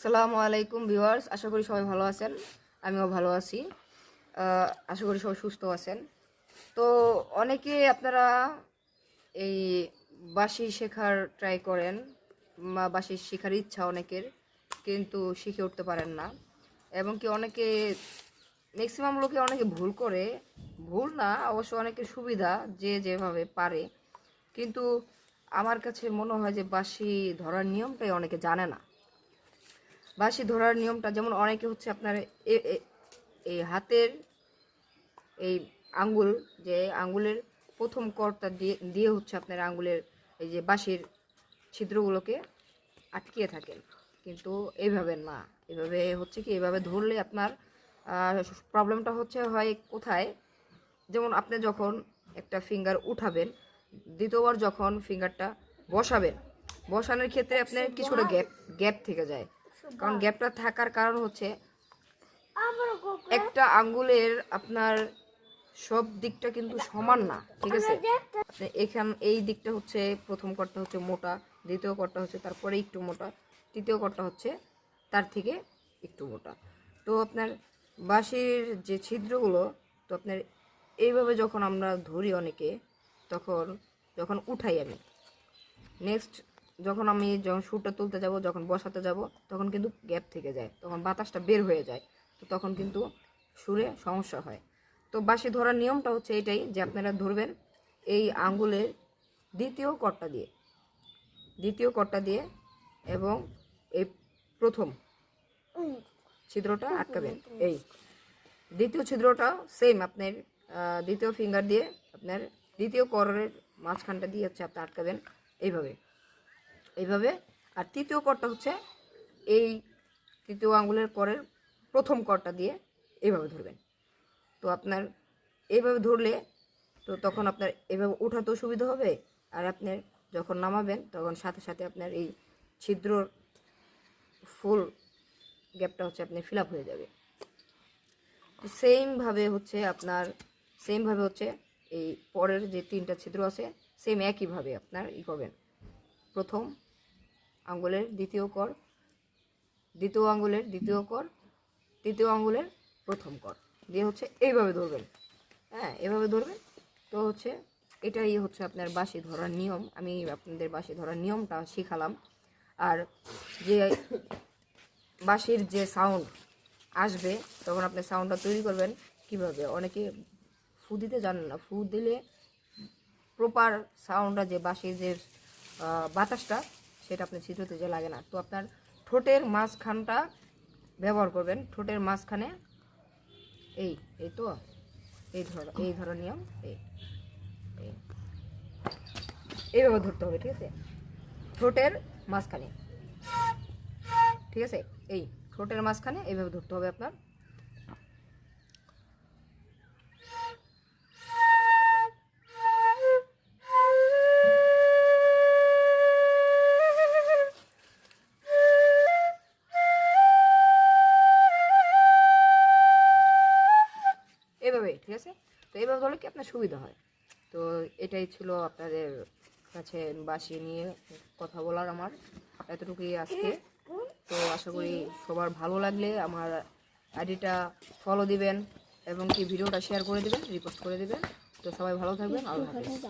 আসসালামু আলাইকুম ভিউয়ার্স, আশা করি সবাই ভালো আছেন। আমিও ভালো আছি। আশা করি সবাই সুস্থ আছেন। তো অনেকে আপনারা এই বাঁশি শেখার ট্রাই করেন বা বাঁশি শেখার ইচ্ছা অনেকের, কিন্তু শিখে উঠতে পারেন না। এবং কি অনেকে ম্যাক্সিমাম লোকে অনেকে ভুল করে, ভুল না অবশ্য, অনেকের সুবিধা যে যেভাবে পারে। কিন্তু আমার কাছে মনে হয় যে বাঁশি ধরার নিয়মটাই অনেকে জানে না। বাঁশি ধরার নিয়মটা যেমন অনেকে হচ্ছে আপনার এই হাতের এই আঙ্গুল, যে আঙ্গুলের প্রথম করটা দিয়ে দিয়ে হচ্ছে আপনার আঙ্গুলের এই যে বাঁশির ছিদ্রগুলোকে আটকিয়ে থাকেন, কিন্তু এইভাবে না। এভাবে হচ্ছে কি, এভাবে ধরলে আপনার প্রবলেমটা হচ্ছে হয় কোথায়, যেমন আপনি যখন একটা ফিঙ্গার উঠাবেন, দ্বিতীয়বার যখন ফিঙ্গারটা বসাবেন, বসানোর ক্ষেত্রে আপনার কিছুটা গ্যাপ গ্যাপ থেকে যায়। কারণ গ্যাপটা থাকার কারণ হচ্ছে একটা আঙ্গুলের আপনার সব দিকটা কিন্তু সমান না, ঠিক আছে? আপনি এই দিকটা হচ্ছে প্রথম করটা হচ্ছে মোটা, দ্বিতীয় করটা হচ্ছে তারপরে একটু মোটা, তৃতীয় করটা হচ্ছে তার থেকে একটু মোটা। তো আপনার বাঁশির যে ছিদ্রগুলো, তো আপনার এইভাবে যখন আমরা ধরি অনেকে, তখন যখন উঠাই আমি, নেক্সট যখন সুরটা তুলতে যাব, যখন বসাতে যাব, তখন কিন্তু গ্যাপ থেকে যায়, তখন বাতাসটা বের হয়ে যায়, তো তখন কিন্তু সুরে সমস্যা হয়। তো বাঁশি ধরার নিয়মটা হচ্ছে এটাই, যে আপনারা ধরবেন এই আঙ্গুলের দ্বিতীয় কর্তা দিয়ে এবং এই প্রথম ছিদ্রটা আটকাবেন। এই দ্বিতীয় ছিদ্রটা সেম আপনার দ্বিতীয় ফিঙ্গার দিয়ে আপনার দ্বিতীয় করের মাঝখানটা দিয়ে হচ্ছে আপনি আটকাবেন এইভাবে। আর তৃতীয় করটা হচ্ছে এই তৃতীয় আঙ্গুলের করের প্রথম করটা দিয়ে এইভাবে ধরবেন। তো আপনার এইভাবে ধরলে তো তখন আপনার এভাবে ওঠাতেও সুবিধা হবে, আর আপনার যখন নামাবেন তখন সাথে সাথে আপনার এই ছিদ্রর ফুল গ্যাপটা হচ্ছে আপনার ফিল আপ হয়ে যাবে। তো সেমভাবে হচ্ছে এই পরের যে 3টা ছিদ্র আছে, সেম একইভাবে আপনার করবেন। প্রথম আঙ্গুলের দ্বিতীয় কর, দ্বিতীয় আঙ্গুলের দ্বিতীয় কর, তৃতীয় আঙ্গুলের প্রথম কর দিয়ে হচ্ছে এইভাবে ধরবেন। হ্যাঁ, এভাবে ধরবেন। তো হচ্ছে এটাই হচ্ছে আপনার বাঁশি ধরার নিয়ম। আমি আপনাদের বাঁশি ধরার নিয়মটা শিখালাম। আর যে বাঁশির যে সাউন্ড আসবে, তখন আপনি সাউন্ডটা তৈরি করবেন কিভাবে। অনেকে ফু দিতে জানেন না, ফু দিলে প্রপার সাউন্ডটা, যে বাঁশির যে বাতাসটা, সেটা আপনার ছিদ্রতে যে লাগে না। তো আপনার ঠোঁটের মাঝখানটা ব্যবহার করবেন, ঠোঁটের মাঝখানে এই এই তো এই ধরো নিয়ম, এইভাবে ধরতে হবে, ঠিক আছে? ঠোঁটের মাঝখানে, ঠিক আছে? এই ঠোঁটের মাঝখানে এইভাবে ধরতে হবে আপনার। এইভাবে, ঠিক আছে? তো এইভাবে ধরলে কি আপনার সুবিধা হয়। তো এটাই ছিল আপনাদের কাছে বাঁশি নিয়ে কথা বলার আমার এতটুকুই আজকে। তো আশা করি সবার ভালো লাগলে আমার আইডিটা ফলো দিবেন এবং কি ভিডিওটা শেয়ার করে দিবেন, রিপোস্ট করে দিবেন। তো সবাই ভালো থাকবেন, আল্লাহ হাফেজ।